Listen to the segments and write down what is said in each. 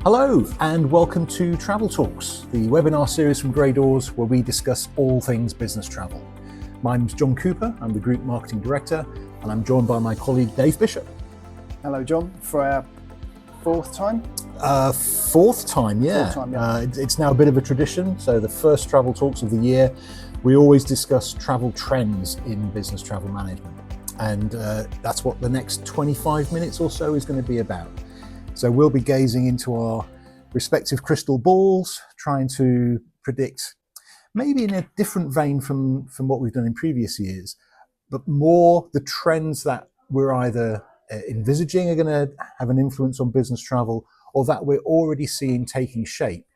Hello and welcome to Travel Talks, the webinar series from Grey Doors where we discuss all things business travel. My name's John Cooper, I'm the Group Marketing Director, and I'm joined by my colleague Dave Bishop. Hello John, for our fourth time? Fourth time, yeah. It's now a bit of a tradition, so the first Travel Talks of the year, we always discuss travel trends in business travel management. And that's what the next 25 minutes or so is going to be about. So we'll be gazing into our respective crystal balls, trying to predict, maybe in a different vein from what we've done in previous years, but more the trends that we're either envisaging are going to have an influence on business travel or that we're already seeing taking shape,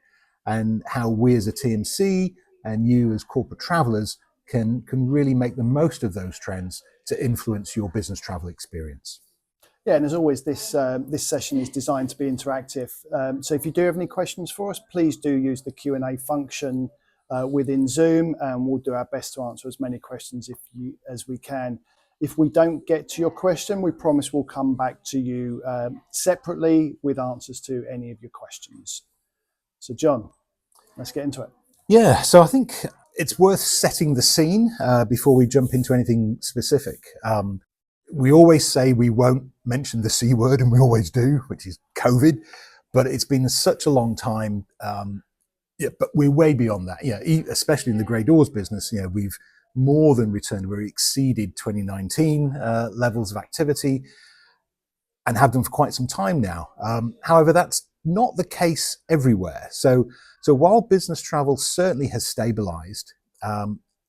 and how we as a TMC and you as corporate travelers can really make the most of those trends to influence your business travel experience. Yeah, and as always, this session is designed to be interactive. So if you do have any questions for us, please do use the Q&A function within Zoom, and we'll do our best to answer as many questions as we can. If we don't get to your question, we promise we'll come back to you separately with answers to any of your questions. So John, let's get into it. Yeah, so I think it's worth setting the scene before we jump into anything specific. We always say we won't mention the C word, and we always do, which is COVID, but it's been such a long time. But we're way beyond that. Yeah, especially in the Grey Doors business, we've more than returned. We've exceeded 2019 levels of activity and have done for quite some time now. However, that's not the case everywhere. So while business travel certainly has stabilized,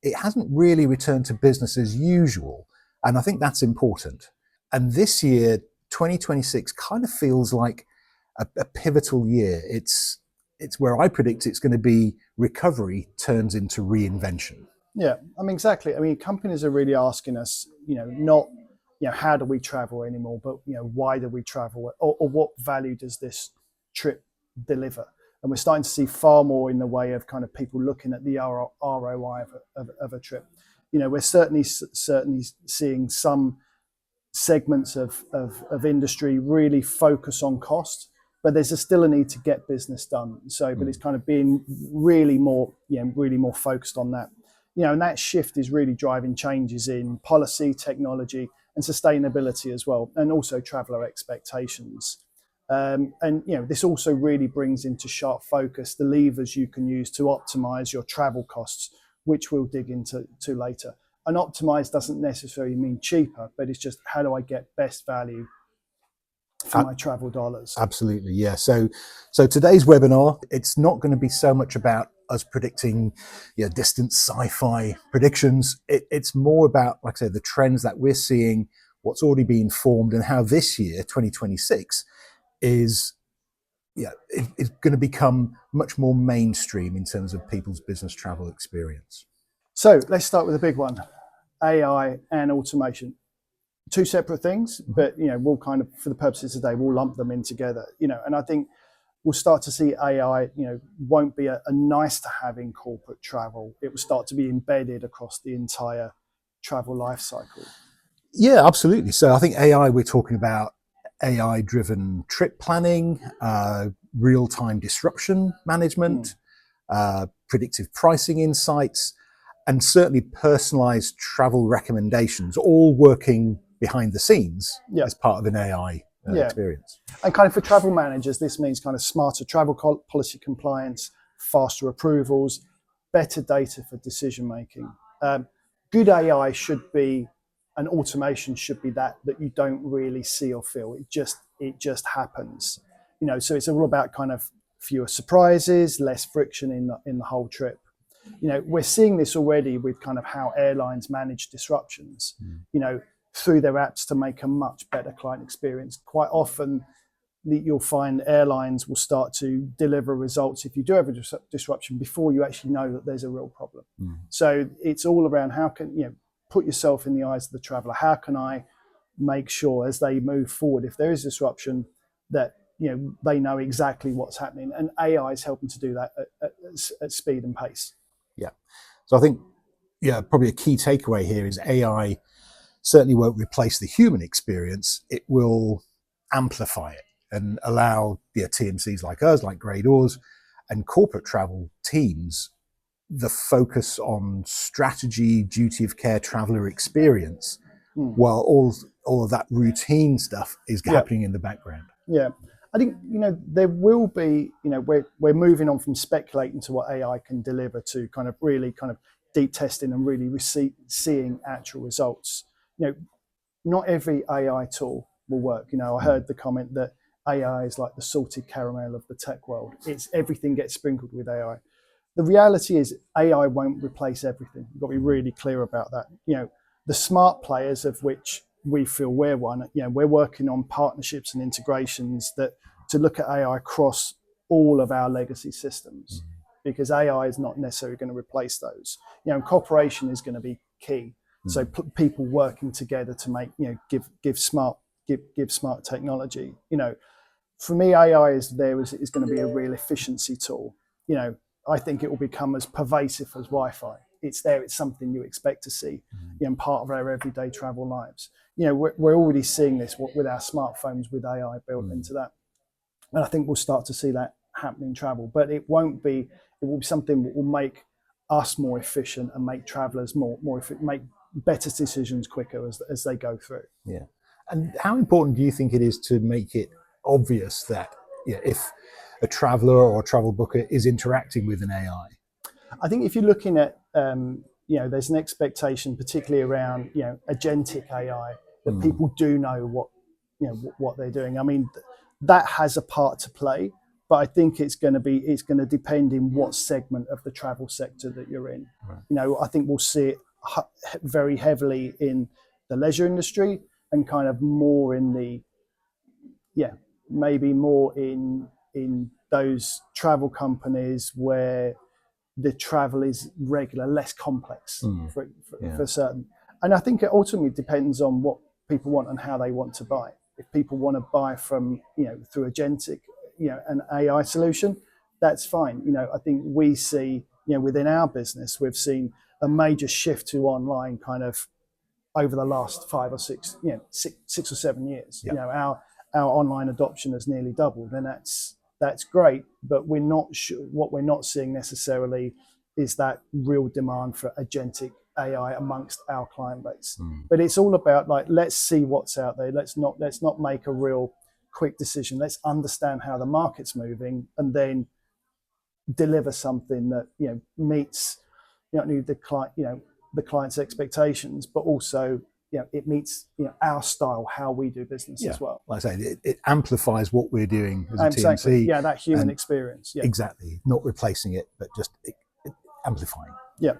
it hasn't really returned to business as usual. And I think that's important. And this year, 2026, kind of feels like a pivotal year. It's where I predict it's going to be recovery turns into reinvention. Yeah, exactly. Companies are really asking us, not, how do we travel anymore, but, why do we travel, or what value does this trip deliver? And we're starting to see far more in the way of kind of people looking at the ROI of a trip. We're certainly seeing some segments of industry really focus on cost, but there's still a need to get business done. But it's kind of being really more focused on that. And that shift is really driving changes in policy, technology, and sustainability as well, and also traveller expectations. This also really brings into sharp focus the levers you can use to optimize your travel costs, which we'll dig into later. And optimize doesn't necessarily mean cheaper, but it's just how do I get best value for my travel dollars? Absolutely, yeah. So today's webinar, it's not going to be so much about us predicting distant sci-fi predictions. It's more about, like I said, the trends that we're seeing, what's already been formed, and how this year, 2026, is going to become much more mainstream in terms of people's business travel experience. So let's start with the big one, AI and automation. Two separate things, but we'll kind of, for the purposes of today, we'll lump them in together. And I think we'll start to see AI, won't be a nice to have in corporate travel. It will start to be embedded across the entire travel life cycle. Yeah, absolutely. So I think AI, we're talking about AI-driven trip planning, real-time disruption management, predictive pricing insights, and certainly personalized travel recommendations, all working behind the scenes as part of an AI experience. And kind of for travel managers, this means kind of smarter travel policy compliance, faster approvals, better data for decision making. Good AI should be, and automation should be that you don't really see or feel. It just happens. So it's all about kind of fewer surprises, less friction in the whole trip. We're seeing this already with kind of how airlines manage disruptions, through their apps to make a much better client experience. Quite often you'll find airlines will start to deliver results if you do have a disruption before you actually know that there's a real problem. So it's all around how can, put yourself in the eyes of the traveller. How can I make sure as they move forward, if there is disruption, that they know exactly what's happening, and AI is helping to do that at speed and pace. Yeah. So I think, probably a key takeaway here is AI certainly won't replace the human experience. It will amplify it. and allow TMCs like us, like Grey Doors, and corporate travel teams the focus on strategy, duty of care, traveller experience, while all of that routine stuff is happening in the background. Yeah. I think, there will be, we're moving on from speculating to what AI can deliver to kind of really kind of deep testing and really seeing actual results. Not every AI tool will work. I heard the comment that AI is like the salted caramel of the tech world. Everything gets sprinkled with AI. The reality is AI won't replace everything. You've got to be really clear about that. The smart players, of which we feel we're one, we're working on partnerships and integrations to look at AI across all of our legacy systems, because AI is not necessarily going to replace those. Cooperation is going to be key. So people working together to make, give smart technology. For me, AI is going to be a real efficiency tool. I think it will become as pervasive as Wi-Fi. It's there. It's something you expect to see, part of our everyday travel lives. We're already seeing this with our smartphones with AI built into that, and I think we'll start to see that happen in travel. But it will be something that will make us more efficient and make travellers more make better decisions quicker as they go through. Yeah. And how important do you think it is to make it obvious that if a traveller or a travel booker is interacting with an AI? I think if you're looking at, there's an expectation, particularly around, agentic AI, that people do know what they're doing. I mean, that has a part to play, but I think it's going to depend in what segment of the travel sector that you're in. Right. I think we'll see it very heavily in the leisure industry and kind of more in the, maybe more in those travel companies where the travel is regular, less complex for certain. And I think it ultimately depends on what people want and how they want to buy. If people want to buy from, through agentic, an AI solution, that's fine. I think we see, within our business, we've seen a major shift to online kind of over the last 5 or 6, 6 or 7 years. Yep. Our online adoption has nearly doubled, and that's great. But we're not what we're not seeing necessarily is that real demand for agentic AI amongst our client base. But it's all about, like, let's see what's out there. Let's not make a real quick decision. Let's understand how the market's moving, and then deliver something that meets not only the client the client's expectations, but also it meets our style, how we do business as well. Like I say, it amplifies what we're doing as a exactly. TMC. Yeah, that human experience. Yeah. Exactly, not replacing it, but just amplifying. Yeah.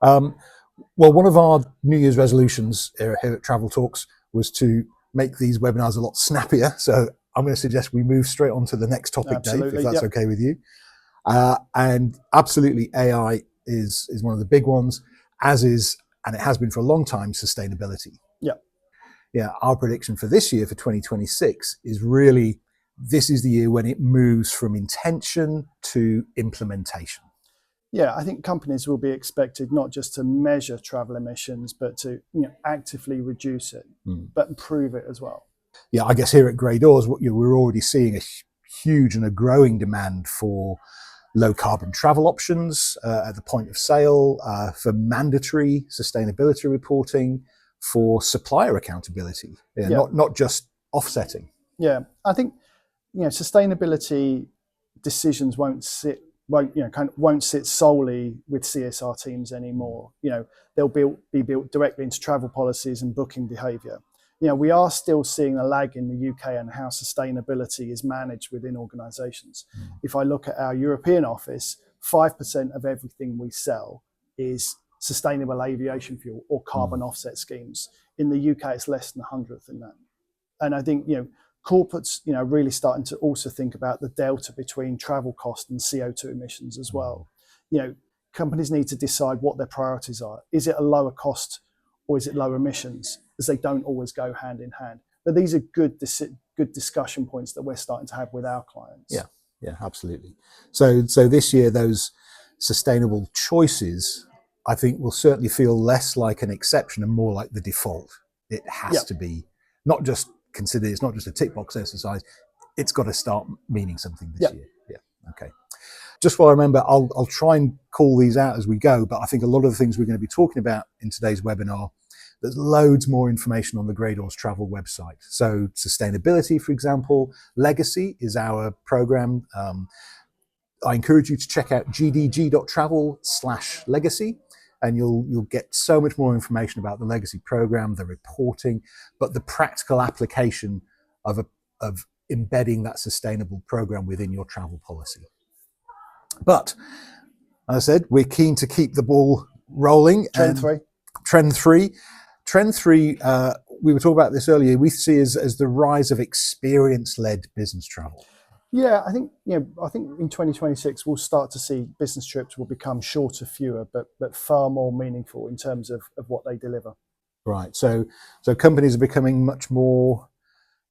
Well, one of our New Year's resolutions here at Travel Talks was to make these webinars a lot snappier. So I'm going to suggest we move straight on to the next topic, Dave, if that's okay with you. And absolutely, AI is one of the big ones, as is, and it has been for a long time, sustainability. Yeah. Yeah. Our prediction for this year, for 2026, is really, this is the year when it moves from intention to implementation. Yeah, I think companies will be expected not just to measure travel emissions, but to actively reduce it, but improve it as well. Yeah, I guess here at Grey Doors, we're already seeing a huge and a growing demand for low carbon travel options at the point of sale, for mandatory sustainability reporting, for supplier accountability, not just offsetting. Yeah, I think sustainability decisions won't sit solely with CSR teams anymore. They'll be built directly into travel policies and booking behaviour. We are still seeing a lag in the UK and how sustainability is managed within organisations. If I look at our European office, 5% of everything we sell is sustainable aviation fuel or carbon offset schemes. In the UK, it's less than 100th in that. And I think corporates really starting to also think about the delta between travel cost and CO2 emissions as well. Companies need to decide what their priorities are. Is it a lower cost or is it lower emissions? As they don't always go hand in hand. But these are good discussion points that we're starting to have with our clients. Yeah, absolutely. So this year, those sustainable choices, I think, will certainly feel less like an exception and more like the default. It has to be not just considered. It's not just a tick box exercise. it's got to start meaning something this Yeah. year. Yeah. Okay. Just while I remember, I'll try and call these out as we go, but I think a lot of the things we're going to be talking about in today's webinar, there's loads more information on the Grey Doors Travel website. So sustainability, for example, legacy is our program. I encourage you to check out gdg.travel/legacy, and you'll get so much more information about the legacy program, the reporting, but the practical application of embedding that sustainable program within your travel policy. But as I said, we're keen to keep the ball rolling. Trend three. Trend three. We were talking about this earlier. We see as the rise of experience-led business travel. Yeah, I think in 2026 we'll start to see business trips will become shorter, fewer, but far more meaningful in terms of what they deliver. Right. So companies are becoming much more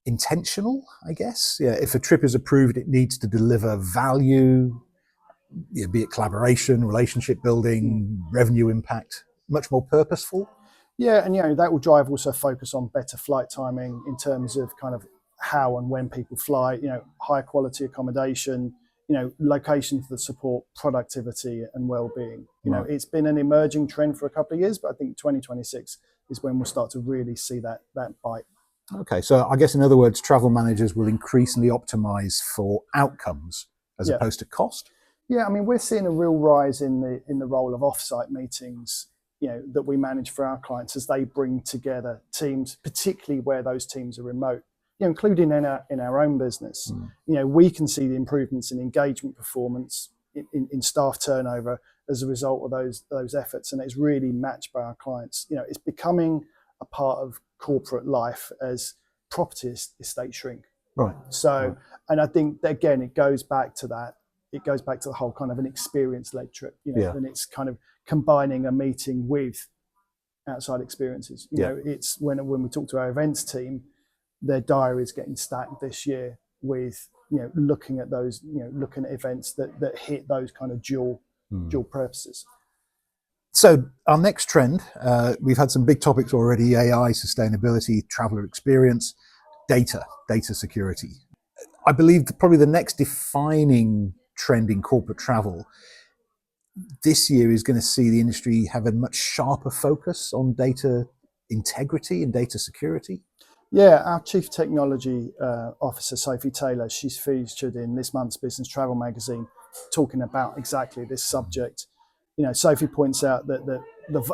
intentional, I guess. Yeah. If a trip is approved, it needs to deliver value, be it collaboration, relationship building, revenue impact, much more purposeful. Yeah, and that will drive also focus on better flight timing in terms of kind of how and when people fly, high quality accommodation, locations that support productivity and well-being. Right. It's been an emerging trend for a couple of years, but I think 2026 is when we'll start to really see that bite. Okay, so I guess in other words, travel managers will increasingly optimize for outcomes as opposed to cost. Yeah, I mean, we're seeing a real rise in the role of off-site meetings, that we manage for our clients as they bring together teams, particularly where those teams are remote. Including in our own business. We can see the improvements in engagement performance, in staff turnover as a result of those efforts, and it's really matched by our clients. It's becoming a part of corporate life as property estates shrink. Right. So, and I think that, again, it goes back to that. It goes back to the whole kind of an experience-led trip, and it's kind of combining a meeting with outside experiences. It's when we talk to our events team, their diary is getting stacked this year with looking at those, looking at events that hit those kind of dual purposes. So our next trend, we've had some big topics already: AI, sustainability, traveler experience, data security. I believe probably the next defining trend in corporate travel this year is going to see the industry have a much sharper focus on data integrity and data security. Yeah, our Chief Technology Officer, Sophie Taylor, she's featured in this month's Business Travel magazine talking about exactly this subject. Sophie points out that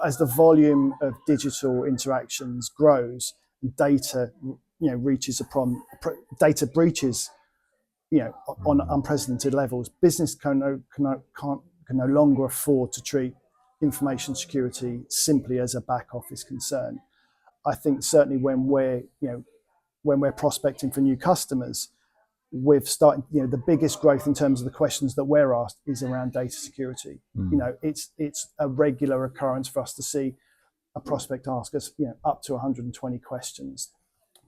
as the volume of digital interactions grows, data, reaches upon data breaches, on unprecedented levels, business can no longer afford to treat information security simply as a back office concern. I think certainly when we're prospecting for new customers, we've started, the biggest growth in terms of the questions that we're asked is around data security. It's a regular occurrence for us to see a prospect ask us, up to 120 questions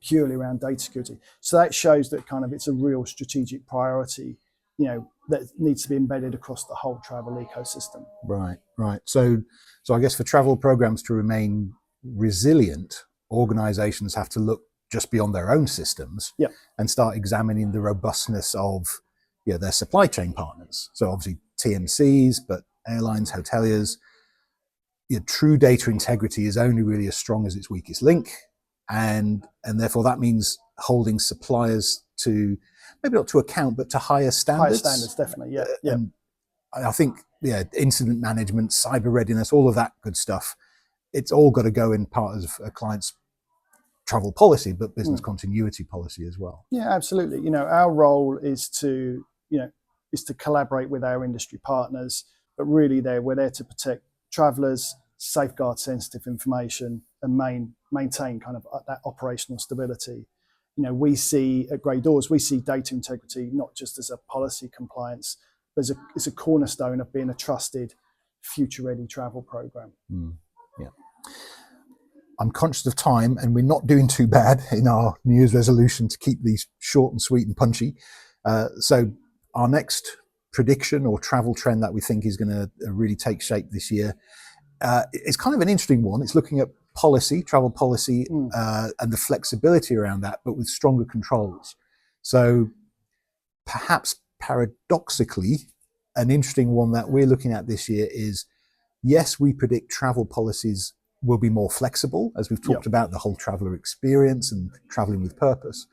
purely around data security. So that shows that kind of it's a real strategic priority, that needs to be embedded across the whole travel ecosystem. Right. So I guess for travel programs to remain resilient, organizations have to look just beyond their own systems and start examining the robustness of their supply chain partners. So obviously TMCs, but airlines, hoteliers. True data integrity is only really as strong as its weakest link, and therefore that means holding suppliers to, maybe not to account, but to higher standards. Higher standards, definitely, yeah. And I think incident management, cyber readiness, all of that good stuff, it's all got to go in part of a client's travel policy, but business continuity policy as well. Yeah, absolutely. Our role is to collaborate with our industry partners, but really we're there to protect travelers, safeguard sensitive information, and maintain kind of that operational stability. We see at Grey Doors, we see data integrity not just as a policy compliance, but it's a cornerstone of being a trusted, future-ready travel program. Yeah. I'm conscious of time, and we're not doing too bad in our New Year's resolution to keep these short and sweet and punchy. So our next prediction or travel trend that we think is going to really take shape this year, it's kind of an interesting one. It's looking at policy, travel policy, and the flexibility around that, but with stronger controls. So perhaps paradoxically, an interesting one that we're looking at this year is, yes, we predict travel policies will be more flexible, as we've talked about the whole traveller experience and travelling with purpose.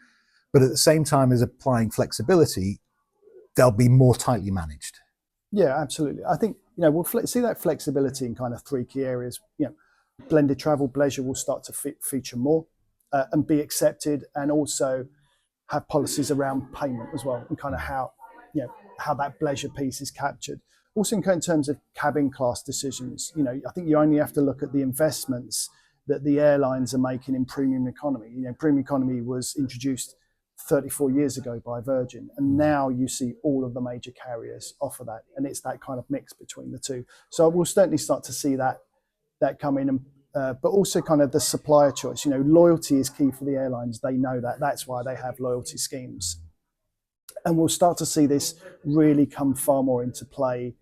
But at the same time as applying flexibility, they'll be more tightly managed. Yeah, absolutely. I think we'll see that flexibility in kind of three key areas. Blended travel, leisure will start to feature more and be accepted, and also have policies around payment as well, and kind of how that leisure piece is captured. Also, in terms of cabin class decisions, I think you only have to look at the investments that the airlines are making in premium economy. Premium economy was introduced 34 years ago by Virgin, and now you see all of the major carriers offer that, and it's that kind of mix between the two. So we'll certainly start to see that come in, and but also kind of the supplier choice. Loyalty is key for the airlines. They know that. That's why they have loyalty schemes, and we'll start to see this really come far more into play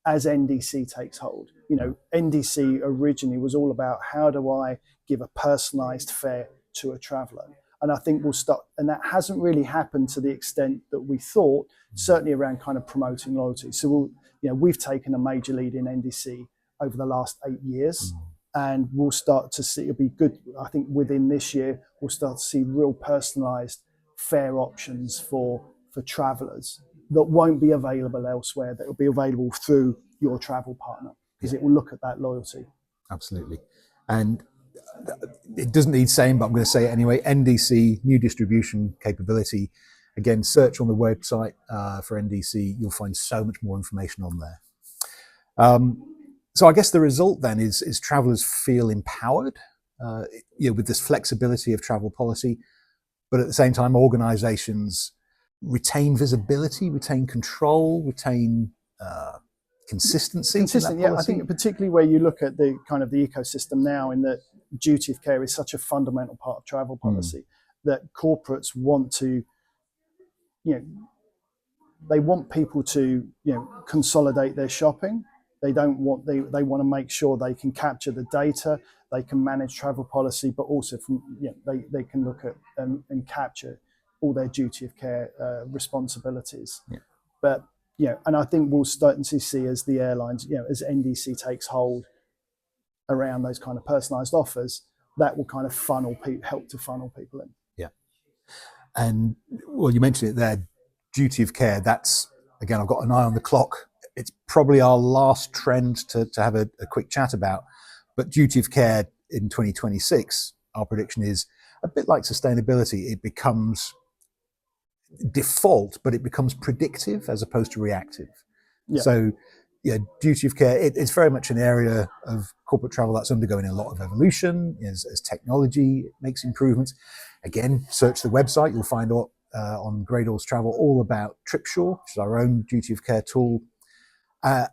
as NDC takes hold. NDC originally was all about, how do I give a personalized fare to a traveler? And I think we'll start, and that hasn't really happened to the extent that we thought, certainly around kind of promoting loyalty. So we've taken a major lead in NDC over the last 8 years, and we'll start to see, it'll be good, I think within this year, we'll start to see real personalized fare options for travelers that won't be available elsewhere, that will be available through your travel partner, because it will look at that loyalty. Absolutely. And it doesn't need saying, but I'm going to say it anyway. NDC, new distribution capability. Again, search on the website for NDC. You'll find so much more information on there. So I guess the result then is travellers feel empowered with this flexibility of travel policy, but at the same time, organisations retain visibility, retain control, retain consistency. I think particularly where you look at the kind of the ecosystem now, in that duty of care is such a fundamental part of travel policy, that corporates want to, they want people to, consolidate their shopping. They want to make sure they can capture the data, they can manage travel policy, but also they can look at and capture all their duty of care responsibilities. But and I think we'll start to see, as the airlines, as NDC takes hold around those kind of personalised offers, that will kind of help to funnel people in. Yeah. And well, you mentioned it there, duty of care. That's, again, I've got an eye on the clock. It's probably our last trend to have a quick chat about. But duty of care in 2026, our prediction is a bit like sustainability. It becomes default, but it becomes predictive as opposed to reactive. Yeah. So, duty of care, it's very much an area of corporate travel that's undergoing a lot of evolution as technology makes improvements. Again, search the website, you'll find out on Great Oars Travel all about TripSure, which is our own duty of care tool.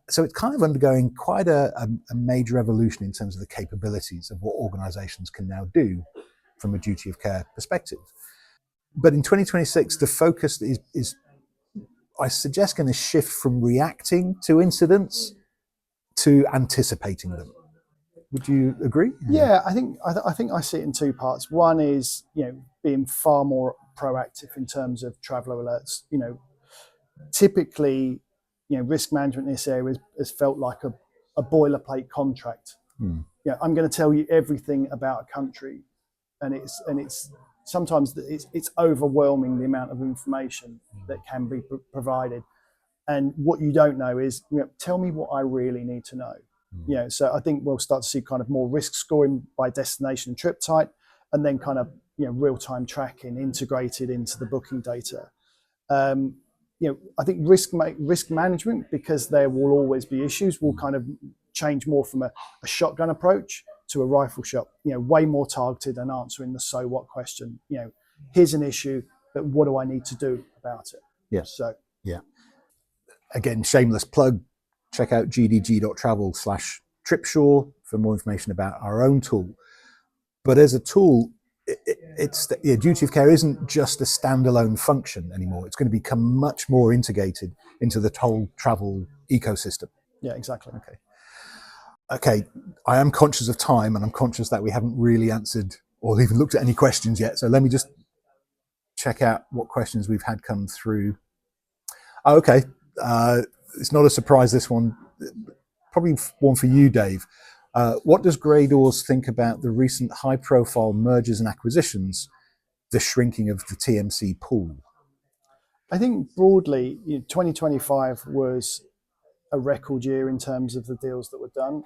So it's kind of undergoing quite a major evolution in terms of the capabilities of what organisations can now do from a duty of care perspective. But in 2026, the focus is I suggest, going to shift from reacting to incidents to anticipating them. Would you agree? Yeah, I think I see it in two parts. One is being far more proactive in terms of traveller alerts. Typically, risk management in this area has felt like a boilerplate contract. I'm going to tell you everything about a country, and it's sometimes it's overwhelming, the amount of information that can be provided, and what you don't know is, tell me what I really need to know. So I think we'll start to see kind of more risk scoring by destination and trip type, and then kind of real-time tracking integrated into the booking data. I think risk management, because there will always be issues, will kind of change more from a shotgun approach to a rifle shot, way more targeted and answering the so what question. Here's an issue, but what do I need to do about it? Yeah. So yeah. Again, shameless plug, check out gdg.travel/TripSure for more information about our own tool. But as a tool, duty of care isn't just a standalone function anymore. It's going to become much more integrated into the whole travel ecosystem. Yeah, exactly. Okay, I am conscious of time, and I'm conscious that we haven't really answered or even looked at any questions yet. So let me just check out what questions we've had come through. Oh, okay. It's not a surprise, this one. Probably one for you, Dave. What does Grey Doors think about the recent high-profile mergers and acquisitions, the shrinking of the TMC pool? I think broadly, 2025 was a record year in terms of the deals that were done.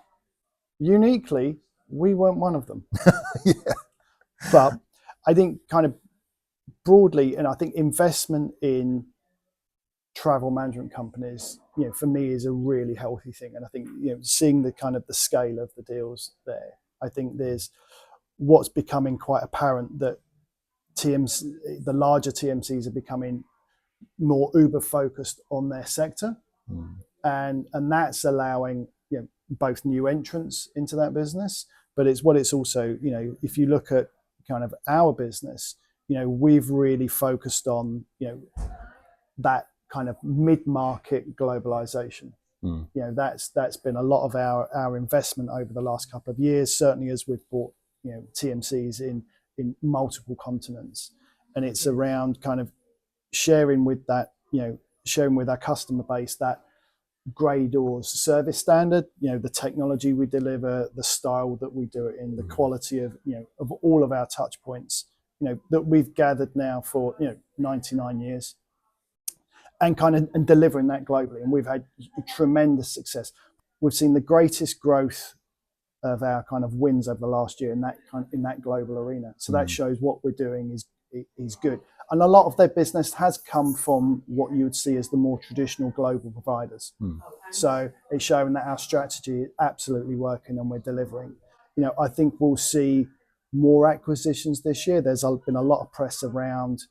Uniquely, we weren't one of them. Yeah. But I think kind of broadly, and I think investment in travel management companies, for me is a really healthy thing. And I think, seeing the kind of the scale of the deals there, I think there's what's becoming quite apparent that the larger TMCs are becoming more uber focused on their sector. And that's allowing both new entrants into that business, but it's also, if you look at kind of our business, we've really focused on that kind of mid-market globalization. That's been a lot of our investment over the last couple of years, certainly as we've bought TMCs in multiple continents, and it's around kind of sharing with our customer base that Grey Doors service standard, the technology we deliver, the style that we do it in, the quality of all of our touch points, that we've gathered now for 99 years, and delivering that globally. And we've had tremendous success. We've seen the greatest growth of our kind of wins over the last year in that global arena. So that shows what we're doing is good. And a lot of their business has come from what you would see as the more traditional global providers. So it's showing that our strategy is absolutely working and we're delivering. I think we'll see more acquisitions this year. There's been a lot of press around,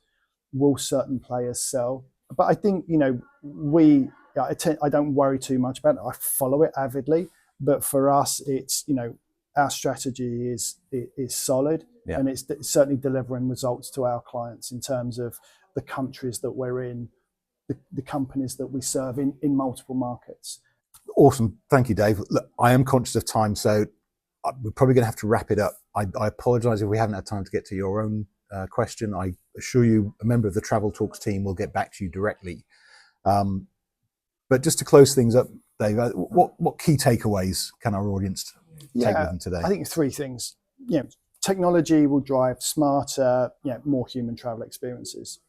will certain players sell? But I think, I don't worry too much about it. I follow it avidly. But for us, it's, our strategy is solid. Yeah. And it's certainly delivering results to our clients in terms of the countries that we're in, the companies that we serve in multiple markets. Awesome. Thank you, Dave. Look, I am conscious of time, so we're probably going to have to wrap it up. I apologise if we haven't had time to get to your own question. I assure you, a member of the Travel Talks team will get back to you directly. But just to close things up, Dave, what key takeaways can our audience take with them today? I think 3 things. Technology will drive smarter, more human travel experiences.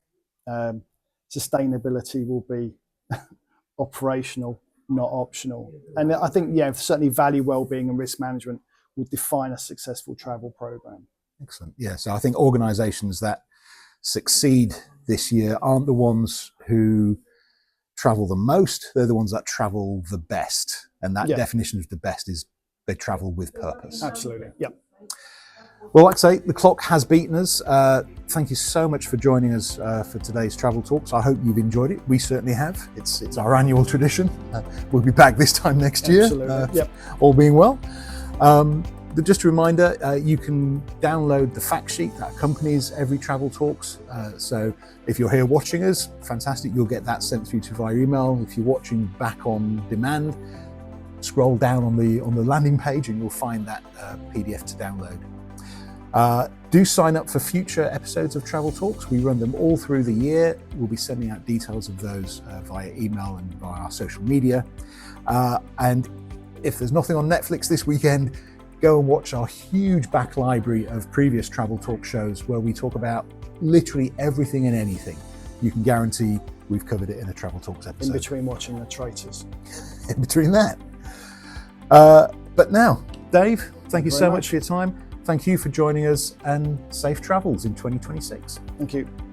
Sustainability will be operational, not optional. And I think, certainly value, well-being and risk management will define a successful travel program. Excellent. Yeah, so I think organisations that succeed this year aren't the ones who travel the most, they're the ones that travel the best. And that definition of the best is they travel with purpose. Absolutely. Yep. Well, like I say, the clock has beaten us. Thank you so much for joining us for today's Travel Talks. I hope you've enjoyed it. We certainly have. It's our annual tradition. We'll be back this time next year. Absolutely. All being well. But just a reminder, you can download the fact sheet that accompanies every Travel Talks. So if you're here watching us, fantastic, you'll get that sent through to via email. If you're watching back on demand, scroll down on the landing page and you'll find that PDF to download. Do sign up for future episodes of Travel Talks. We run them all through the year. We'll be sending out details of those via email and via our social media. And if there's nothing on Netflix this weekend, go and watch our huge back library of previous Travel Talk shows where we talk about literally everything and anything. You can guarantee we've covered it in a Travel Talks episode. In between watching The Traitors. In between that. But now, Dave, thank you so much for your time. Thank you for joining us, and safe travels in 2026. Thank you.